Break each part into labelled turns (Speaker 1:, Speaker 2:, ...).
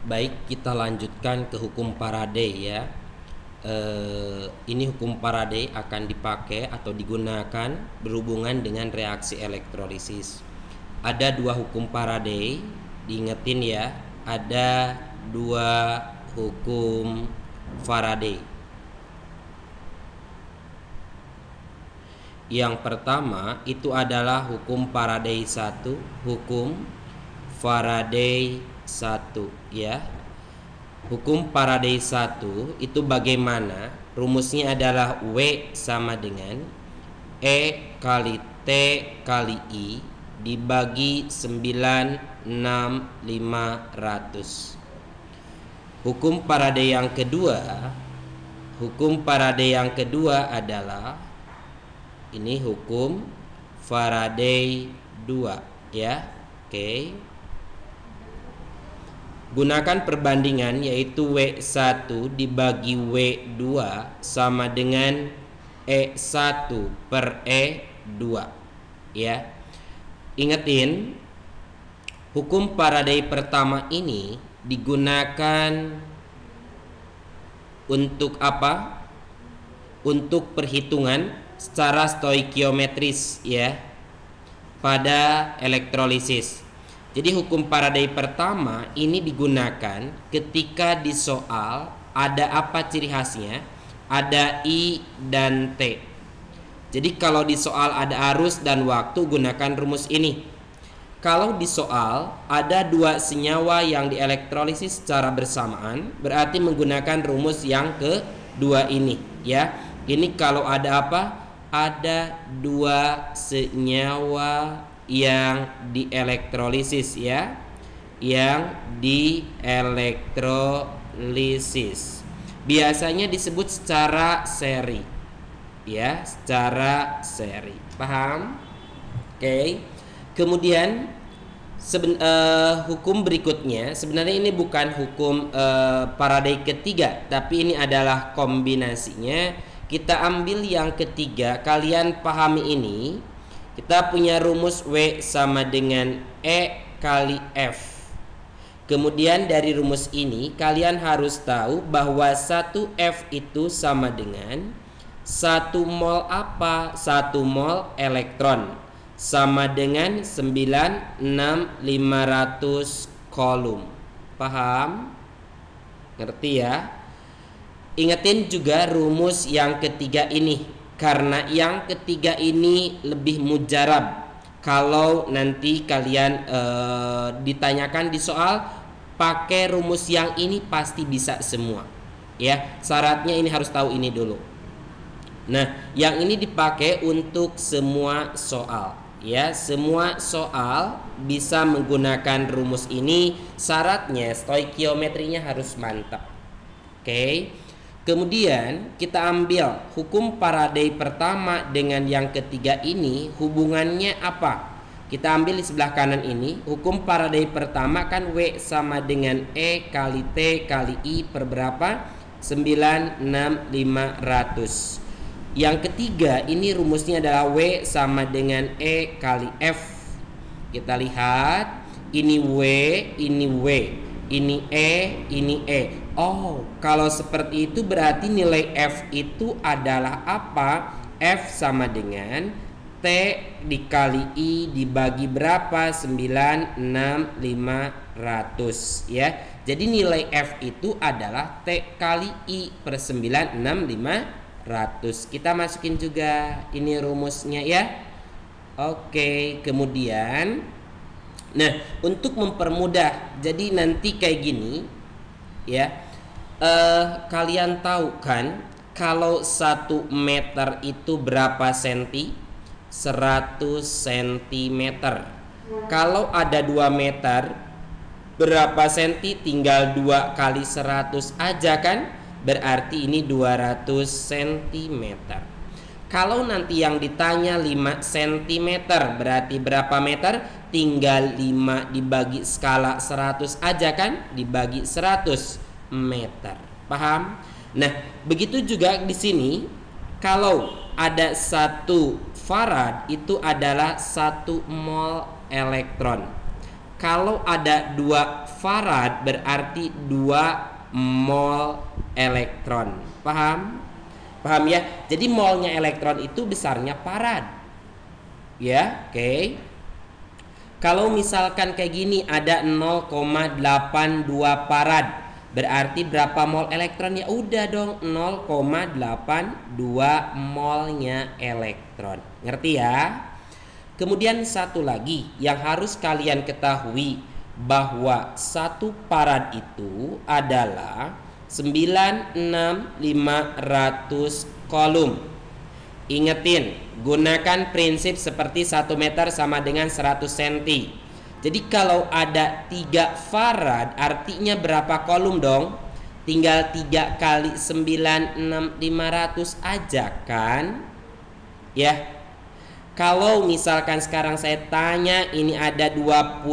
Speaker 1: Baik, kita lanjutkan ke hukum Faraday ya. Ini hukum Faraday akan dipakai atau digunakan berhubungan dengan reaksi elektrolisis. Ada dua hukum Faraday, diingetin ya. Ada dua hukum Faraday. Yang pertama itu adalah hukum Faraday 1, hukum Faraday 1 ya. Hukum Faraday 1 itu bagaimana? Rumusnya adalah W sama dengan E kali T kali I dibagi 9/6/500. Hukum Faraday yang kedua adalah ini hukum Faraday 2 ya. Oke. Gunakan perbandingan yaitu W1 dibagi W2 sama dengan E1 per E2 ya. Ingetin, hukum Faraday pertama ini digunakan untuk apa? Untuk perhitungan secara stoikiometris ya pada elektrolisis. Jadi hukum Faraday pertama ini digunakan ketika di soal ada apa ciri khasnya? Ada I dan T. Jadi kalau di soal ada arus dan waktu, gunakan rumus ini. Kalau di soal ada dua senyawa yang dielektrolisis secara bersamaan, berarti menggunakan rumus yang kedua ini ya. Ini kalau ada apa? Ada dua senyawa yang dielektrolisis ya, yang dielektrolisis biasanya disebut secara seri ya, secara seri. Paham? Oke. Kemudian hukum berikutnya sebenarnya ini bukan hukum Faraday ketiga, tapi ini adalah kombinasinya. Kita ambil yang ketiga, kalian pahami ini. Kita punya rumus W sama dengan E kali F. Kemudian dari rumus ini kalian harus tahu bahwa 1 F itu sama dengan 1 mol apa? 1 mol elektron, sama dengan 9/6/500 kolom. Paham? Ngerti ya? Ingetin juga rumus yang ketiga ini, karena yang ketiga ini lebih mujarab. Kalau nanti kalian ditanyakan di soal pakai rumus yang ini pasti bisa semua ya. Syaratnya ini harus tahu ini dulu. Nah, yang ini dipakai untuk semua soal ya. Semua soal bisa menggunakan rumus ini. Syaratnya stoikiometrinya harus mantap. Oke. Kemudian kita ambil hukum Faraday pertama dengan yang ketiga ini, hubungannya apa? Kita ambil di sebelah kanan ini. Hukum Faraday pertama kan W sama dengan E kali T kali I per berapa? 9/6/500. Yang ketiga ini rumusnya adalah W sama dengan E kali F. Kita lihat, ini W, ini W, ini E, ini E. Oh, kalau seperti itu berarti nilai F itu adalah apa? F sama dengan T dikali I dibagi berapa? 9/6/500 ya. Jadi nilai F itu adalah T kali I per 9/6/500. Kita masukin juga ini rumusnya ya. Oke, kemudian nah, untuk mempermudah, jadi nanti kayak gini ya. Kalian tahu kan kalau 1 meter itu berapa senti? 100 cm. Kalau ada 2 meter berapa senti? Tinggal 2 kali 100 aja kan? Berarti ini 200 cm. Kalau nanti yang ditanya 5 cm berarti berapa meter? Tinggal 5 dibagi skala 100 aja kan? Dibagi 100 meter. Paham? Nah, begitu juga di sini. Kalau ada 1 farad itu adalah 1 mol elektron. Kalau ada 2 farad berarti 2 mol elektron. Paham? Paham ya? Jadi molnya elektron itu besarnya farad. Ya, oke. Kalau misalkan kayak gini ada 0,82 farad, berarti berapa mol elektron? Ya udah dong 0,82 molnya elektron. Ngerti ya? Kemudian satu lagi yang harus kalian ketahui, bahwa 1 farad itu adalah 96500 kolom. Ingetin, gunakan prinsip seperti 1 meter sama dengan 100 cm. Jadi kalau ada 3 farad artinya berapa kolom dong? Tinggal 3 kali 96500 aja kan? Ya. Kalau misalkan sekarang saya tanya ini ada 20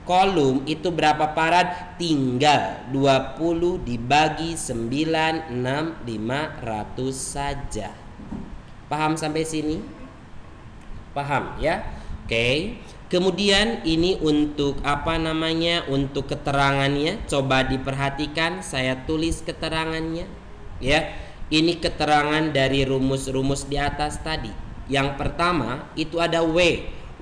Speaker 1: kolom, itu berapa farad? Tinggal 20 dibagi 96500 saja. Paham sampai sini? Paham ya? Oke. Kemudian ini untuk apa namanya? Untuk keterangannya, coba diperhatikan, saya tulis keterangannya ya. Ini keterangan dari rumus-rumus di atas tadi. Yang pertama itu ada W.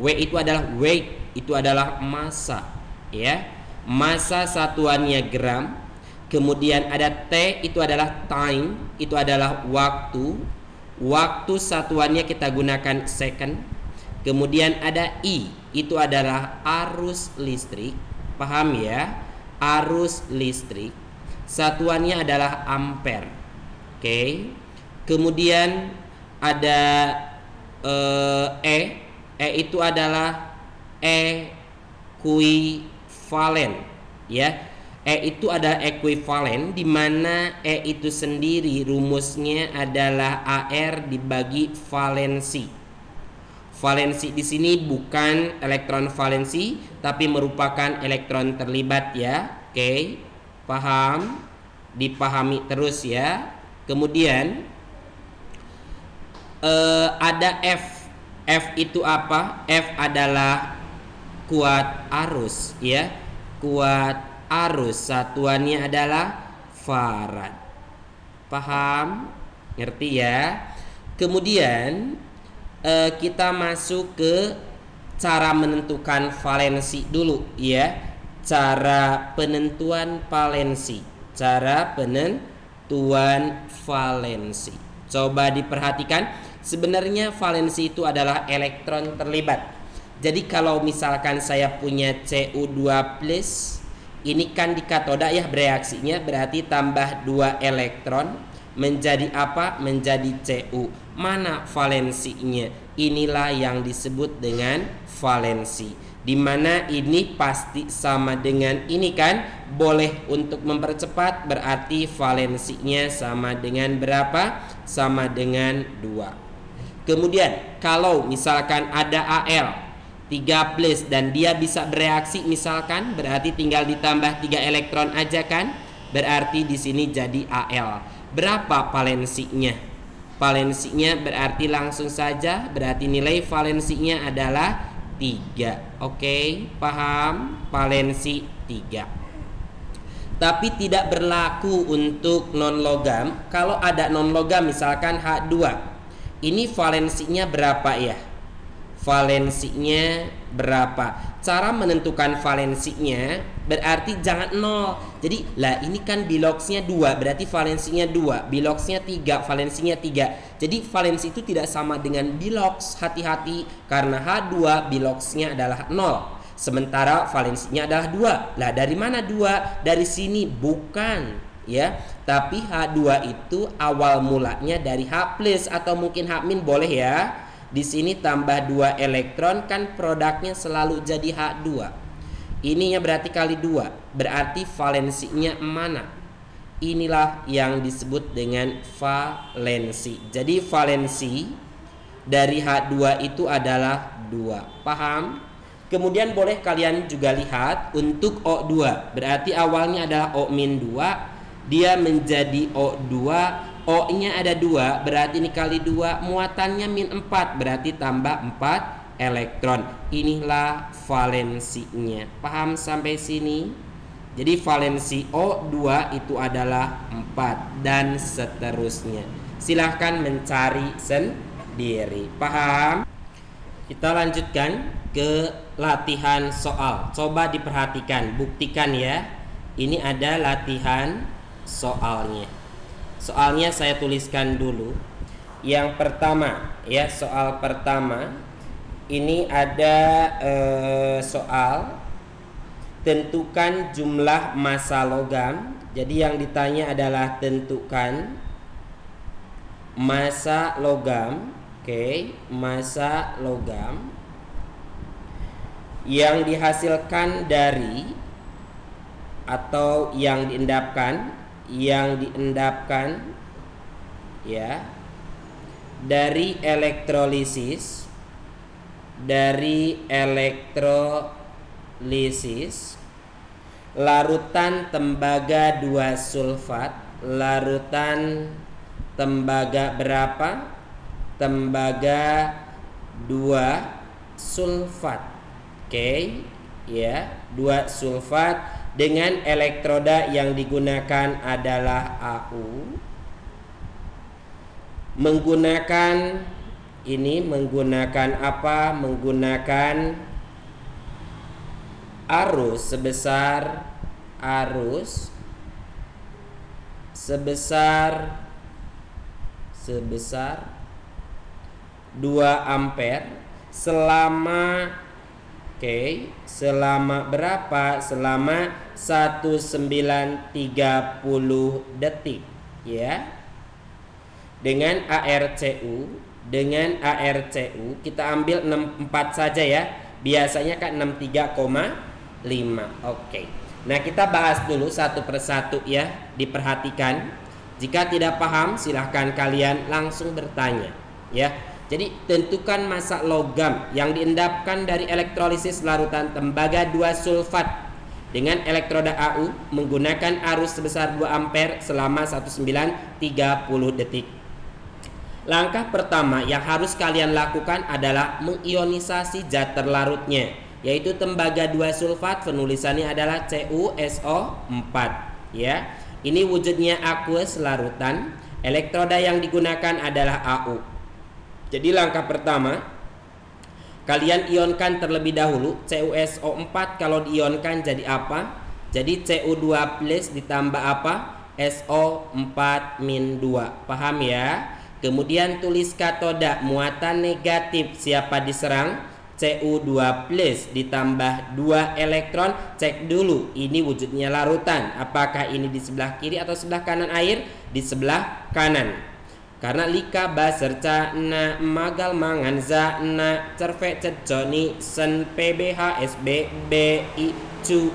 Speaker 1: W itu adalah weight, itu adalah massa ya. Massa satuannya gram. Kemudian ada T itu adalah time, itu adalah waktu. Waktu satuannya kita gunakan second. Kemudian ada I, itu adalah arus listrik. Paham ya? Arus listrik. Satuannya adalah ampere. Oke. Kemudian ada E itu adalah ekuivalen ya. E itu adalah ekuivalen, di mana E itu sendiri rumusnya adalah AR dibagi valensi. Valensi di sini bukan elektron valensi tapi merupakan elektron terlibat ya. Oke. Paham? Dipahami terus ya. Kemudian ada F. F itu apa? F adalah kuat arus ya. Kuat arus satuannya adalah farad. Paham? Ngerti ya? Kemudian kita masuk ke cara menentukan valensi dulu ya. Cara penentuan valensi. Cara penentuan valensi. Coba diperhatikan. Sebenarnya valensi itu adalah elektron terlibat. Jadi kalau misalkan saya punya Cu2+, ini kan di katoda ya bereaksinya, berarti tambah 2 elektron menjadi apa? Menjadi Cu. Mana valensinya? Inilah yang disebut dengan valensi. Dimana ini pasti sama dengan ini kan? Boleh untuk mempercepat, berarti valensinya sama dengan berapa? Sama dengan 2. Kemudian kalau misalkan ada Al 3+ dan dia bisa bereaksi misalkan, berarti tinggal ditambah 3 elektron aja kan? Berarti di sini jadi Al. Berapa valensinya? Valensinya berarti langsung saja, berarti nilai valensinya adalah 3. Oke, paham? Valensi 3. Tapi tidak berlaku untuk non logam. Kalau ada non logam misalkan H2, ini valensinya berapa ya? Valensinya berapa? Cara menentukan valensinya berarti jangan 0. Jadi lah ini kan biloxnya 2, berarti valensinya 2. Biloxnya 3, valensinya 3. Jadi valensi itu tidak sama dengan bilox. Hati-hati, karena H2 biloxnya adalah 0. Sementara valensinya adalah 2. Lah dari mana 2? Dari sini bukan ya, tapi H2 itu awal mulanya dari H+ atau mungkin H- boleh ya. Di sini tambah 2 elektron kan produknya selalu jadi H2. Ininya berarti kali 2, berarti valensinya mana? Inilah yang disebut dengan valensi. Jadi valensi dari H2 itu adalah 2. Paham? Kemudian boleh kalian juga lihat untuk O2, berarti awalnya adalah O-2, dia menjadi O2, O-nya ada 2, berarti ini kali 2, muatannya -4, berarti tambah 4 elektron. Inilah valensinya. Paham sampai sini? Jadi valensi O2 itu adalah 4 dan seterusnya. Silahkan mencari sendiri. Paham? Kita lanjutkan ke latihan soal. Coba diperhatikan, buktikan ya. Ini ada latihan soalnya. Soalnya saya tuliskan dulu. Yang pertama ya, soal pertama ini ada soal tentukan jumlah massa logam. Jadi yang ditanya adalah tentukan massa logam. Oke, massa logam yang dihasilkan dari atau yang diendapkan ya dari elektrolisis larutan tembaga 2 sulfat. Larutan tembaga berapa? Tembaga 2 sulfat. Oke, ya, 2 sulfat dengan elektroda yang digunakan adalah AU. Menggunakan apa? Menggunakan arus sebesar 2 ampere selama berapa? Selama 1930 detik ya. Dengan ARCU kita ambil 64 saja ya. Biasanya kan 63,5. Oke. Nah, kita bahas dulu satu persatu ya. Diperhatikan. Jika tidak paham silahkan kalian langsung bertanya ya. Jadi tentukan massa logam yang diendapkan dari elektrolisis larutan tembaga 2 sulfat dengan elektroda AU menggunakan arus sebesar 2 ampere selama 1930 detik. Langkah pertama yang harus kalian lakukan adalah mengionisasi zat terlarutnya, yaitu tembaga 2 sulfat, penulisannya adalah CuSO4 ya. Ini wujudnya aqueous larutan, elektroda yang digunakan adalah AU. Jadi langkah pertama, kalian ionkan terlebih dahulu. CuSO4 kalau diionkan jadi apa? Jadi Cu2 plus ditambah apa? SO4-2. Paham ya? Kemudian tulis katoda, muatan negatif siapa diserang? Cu2 plus ditambah 2 elektron. Cek dulu ini wujudnya larutan. Apakah ini di sebelah kiri atau sebelah kanan air? Di sebelah kanan. Karena lika baser na magal mangan za na cerve ceconi sen pbh sb bi cu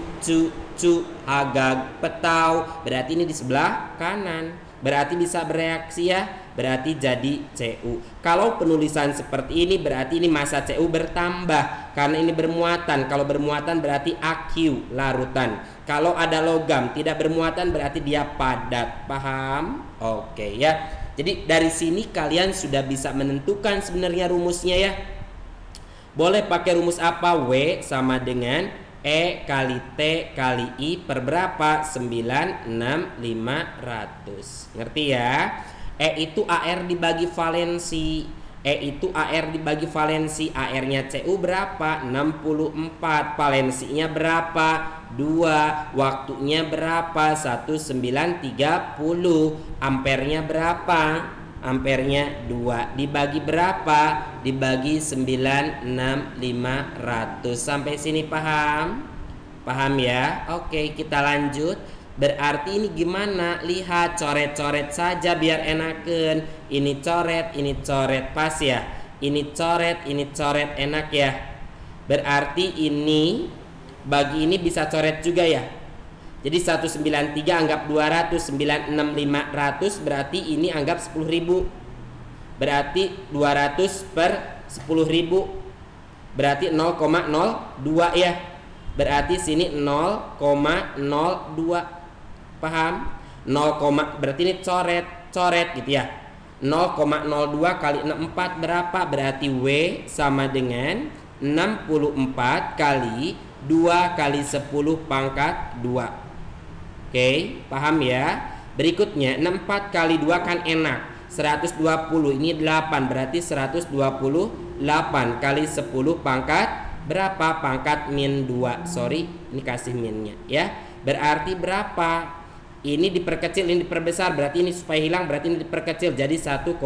Speaker 1: agag petau, berarti ini di sebelah kanan, berarti bisa bereaksi ya, berarti jadi Cu. Kalau penulisan seperti ini berarti ini massa Cu bertambah karena ini bermuatan. Kalau bermuatan berarti aqu larutan. Kalau ada logam tidak bermuatan berarti dia padat. Paham? Oke ya. Jadi dari sini kalian sudah bisa menentukan sebenarnya rumusnya ya. Boleh pakai rumus apa? W sama dengan E kali T kali I per berapa? 96500. Ngerti ya? E itu AR dibagi valensi. AR-nya Cu berapa? 64. Valensinya berapa? 2. Waktunya berapa? 1930. Ampernya berapa? Ampernya 2. Dibagi berapa? Dibagi 96500. Sampai sini paham? Paham ya? Oke, kita lanjut. Berarti ini gimana? Lihat, coret-coret saja biar enaken. Ini coret, pas ya. Ini coret, enak ya. Berarti ini bagi ini bisa coret juga ya. Jadi 193 anggap 200, 96500 berarti ini anggap 10.000. Berarti 200 per 10.000 berarti 0,02 ya. Berarti sini 0,02. Paham? 0, berarti ini coret gitu ya. 0,02 kali 64 berapa? Berarti W sama dengan 64 kali 2 kali 10 pangkat 2. Oke, paham ya? Berikutnya 64 kali 2 kan enak, 120. Ini 8, berarti 128 kali 10 pangkat berapa? Pangkat min 2. Sorry, ini kasih minnya ya. Berarti berapa? Ini diperkecil, ini diperbesar, berarti ini supaya hilang, berarti ini diperkecil jadi 1,28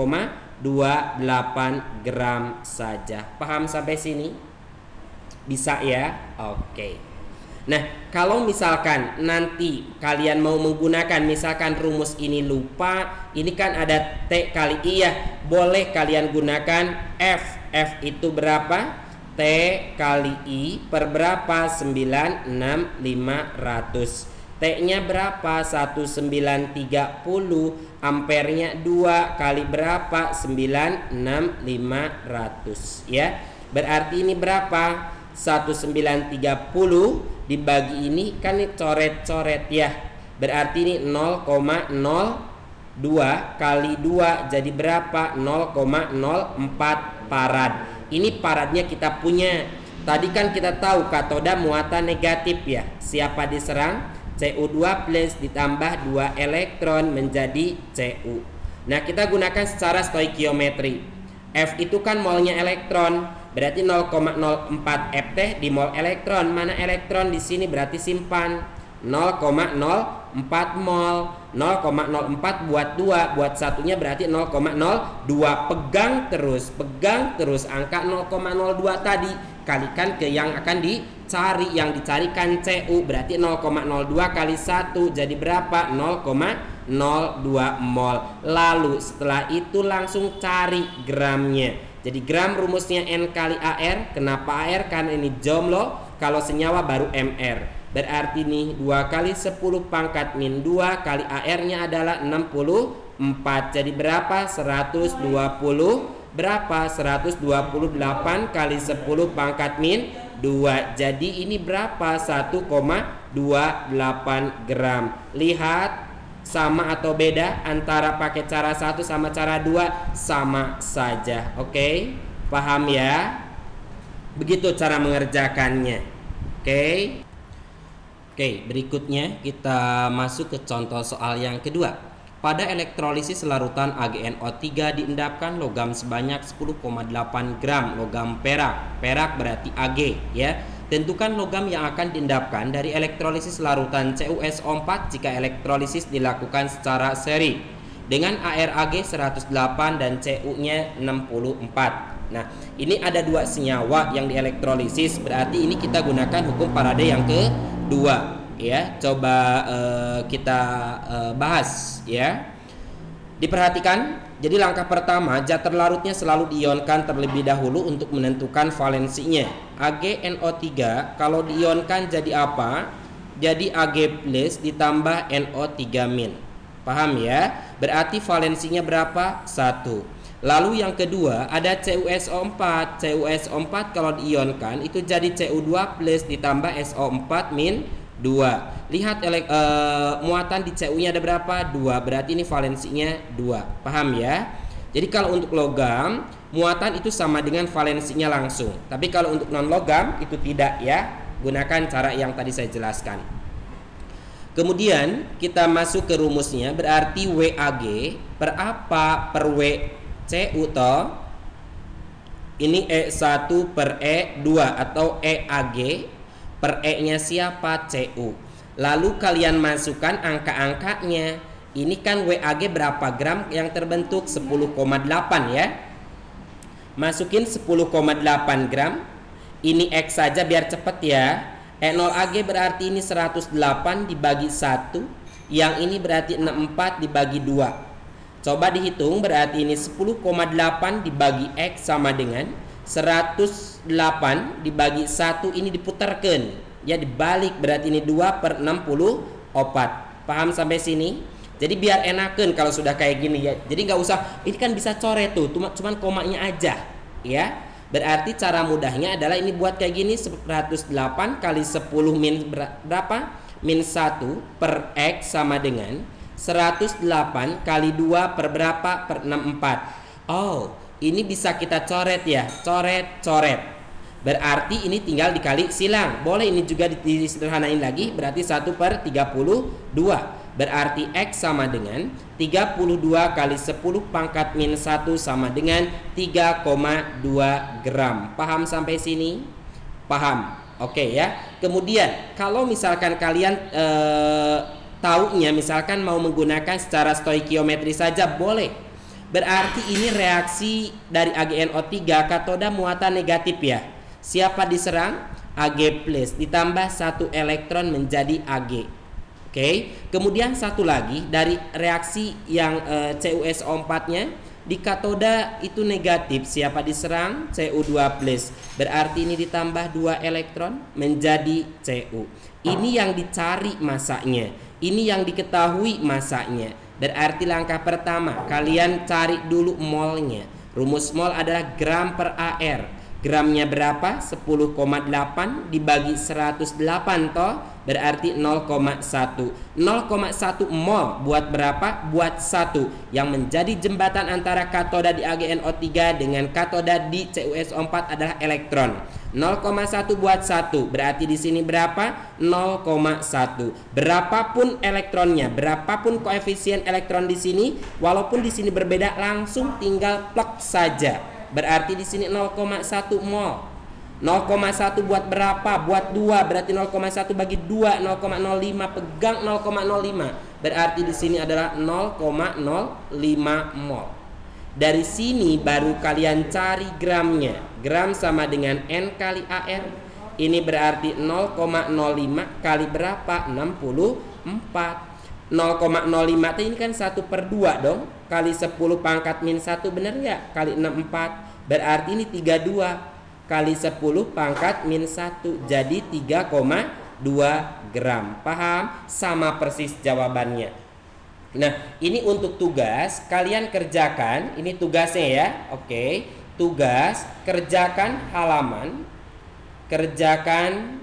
Speaker 1: gram saja. Paham sampai sini? Bisa ya? Oke. Nah, kalau misalkan nanti kalian mau menggunakan misalkan rumus ini lupa, ini kan ada T kali I ya, boleh kalian gunakan F. F itu berapa? T kali I per berapa? 96500. T-nya berapa? 1930. Ampernya 2 kali berapa? 96500 ya. Berarti ini berapa? 1930 dibagi ini kan ini coret-coret ya. Berarti ini 0,02 kali 2 jadi berapa? 0,04 farad. Ini faradnya kita punya. Tadi kan kita tahu katoda muatan negatif ya. Siapa diserang? Cu2 plus ditambah 2 elektron menjadi Cu. Nah, kita gunakan secara stoikiometri. F itu kan molnya elektron, berarti 0,04 Ft di mol elektron. Mana elektron di sini? Berarti simpan 0,04 mol. 0,04 buat 2, buat satunya berarti 0,02. Pegang terus angka 0,02 tadi kalikan ke yang akan dicari. Yang dicarikan Cu, berarti 0,02 kali 1 jadi berapa? 0,02 mol. Lalu setelah itu langsung cari gramnya. Jadi gram rumusnya N kali AR. Kenapa AR? Karena ini jomblo. Kalau senyawa baru MR. Berarti nih 2 kali 10 pangkat min 2 kali AR-nya adalah 64. Jadi berapa? 120. Berapa? 128 kali 10 pangkat min 2. Jadi ini berapa? 1,28 gram. Lihat sama atau beda antara pakai cara 1 sama cara 2? Sama saja. Oke? Paham ya? Begitu cara mengerjakannya. Oke? Oke, berikutnya kita masuk ke contoh soal yang kedua. Pada elektrolisis larutan AgNO3 diendapkan logam sebanyak 10,8 gram logam perak. Perak berarti Ag ya. Tentukan logam yang akan diendapkan dari elektrolisis larutan CuSO4 jika elektrolisis dilakukan secara seri dengan ArAg 108 dan Cu-nya 64. Nah, ini ada 2 senyawa yang dielektrolisis, berarti ini kita gunakan hukum Faraday yang kedua ya. Coba kita bahas ya. Diperhatikan, jadi langkah pertama zat terlarutnya selalu diionkan terlebih dahulu untuk menentukan valensinya. AgNO3 kalau diionkan jadi apa? Jadi Ag plus ditambah NO3 min. Paham ya? Berarti valensinya berapa? 1. Lalu yang kedua ada CuSO4. CuSO4 kalau diionkan itu jadi Cu2 plus ditambah SO4 min 2. Lihat muatan di Cu-nya ada berapa? 2. Berarti ini valensinya 2. Paham ya? Jadi kalau untuk logam muatan itu sama dengan valensinya langsung. Tapi kalau untuk non logam itu tidak ya. Gunakan cara yang tadi saya jelaskan. Kemudian kita masuk ke rumusnya. Berarti WAG per apa? Per WCU toh. Ini E1 per E2 atau EAG per E-nya siapa? Cu. Lalu kalian masukkan angka-angkanya. Ini kan WAG berapa gram yang terbentuk? 10,8 ya. Masukin 10,8 gram. Ini X saja biar cepet ya. E0AG berarti ini 108 dibagi 1. Yang ini berarti 64 dibagi 2. Coba dihitung, berarti ini 10,8 dibagi X sama dengan 108 dibagi 1, ini diputarkan ya, dibalik, berarti ini 2 per 64. Paham sampai sini? Jadi biar enakan kalau sudah kayak gini ya. Jadi nggak usah, ini kan bisa coret tuh, cuman komanya aja ya. Berarti cara mudahnya adalah ini buat kayak gini, 108 kali 10 min berapa? Min 1 per X sama dengan 108 kali 2 per berapa? Per 64. Oh, ini bisa kita coret ya. Coret. Berarti ini tinggal dikali silang. Boleh ini juga disederhanain lagi. Berarti 1 per 32. Berarti X sama dengan 32 kali 10 pangkat min 1 sama dengan 3,2 gram. Paham sampai sini? Paham. Oke ya. Kemudian kalau misalkan kalian taunya misalkan mau menggunakan secara stoikiometri saja boleh. Berarti ini reaksi dari AgNO3 katoda muatan negatif ya. Siapa diserang? Ag plus ditambah 1 elektron menjadi Ag. Oke. Kemudian satu lagi dari reaksi yang CuSO4-nya di katoda itu negatif. Siapa diserang? Cu2 plus. Berarti ini ditambah 2 elektron menjadi Cu. Ini yang dicari masanya. Ini yang diketahui masanya. Berarti langkah pertama kalian cari dulu molnya. Rumus mol adalah gram per AR. Gramnya berapa? 10,8 dibagi 108 toh. Berarti 0,1. 0,1 mol buat berapa? Buat 1. Yang menjadi jembatan antara katoda di AgNO3 dengan katoda di CuSO4 adalah elektron. 0,1 buat 1. Berarti di sini berapa? 0,1. Berapapun elektronnya, berapapun koefisien elektron di sini, walaupun di sini berbeda langsung tinggal plug saja. Berarti di sini 0,1 mol. 0,1 buat berapa? Buat 2. Berarti 0,1 bagi 2 0,05. Pegang 0,05. Berarti di sini adalah 0,05 mol. Dari sini baru kalian cari gramnya. Gram sama dengan N kali AR. Ini berarti 0,05 kali berapa? 64. 0,05 ini kan 1 per 2 dong. Kali 10 pangkat min 1 bener nggak? Kali 64. Berarti ini 32 kali 10 pangkat min 1. Jadi 3,2 gram. Paham? Sama persis jawabannya. Nah, ini untuk tugas. Kalian kerjakan. Ini tugasnya ya. Oke. Tugas. Kerjakan halaman. Kerjakan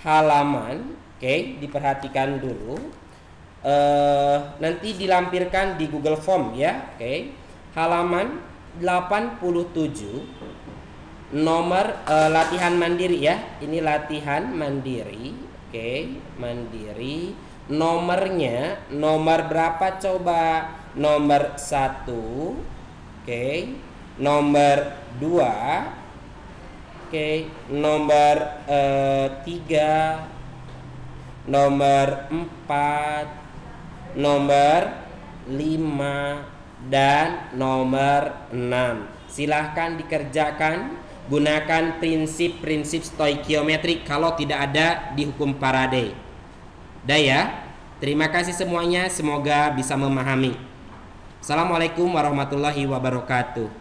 Speaker 1: halaman. Oke. Diperhatikan dulu. Nanti dilampirkan di Google Form ya. Oke. Halaman 87. Nomor latihan mandiri ya. Ini latihan mandiri. Oke. Mandiri. Nomornya nomor berapa coba? Nomor 1. Oke. Nomor 2. Oke. Nomor 3. Nomor 4. Nomor 5 dan nomor 6. Silahkan dikerjakan. Gunakan prinsip-prinsip stoikiometrik kalau tidak ada di hukum Faraday. Dah ya. Terima kasih semuanya. Semoga bisa memahami. Assalamualaikum warahmatullahi wabarakatuh.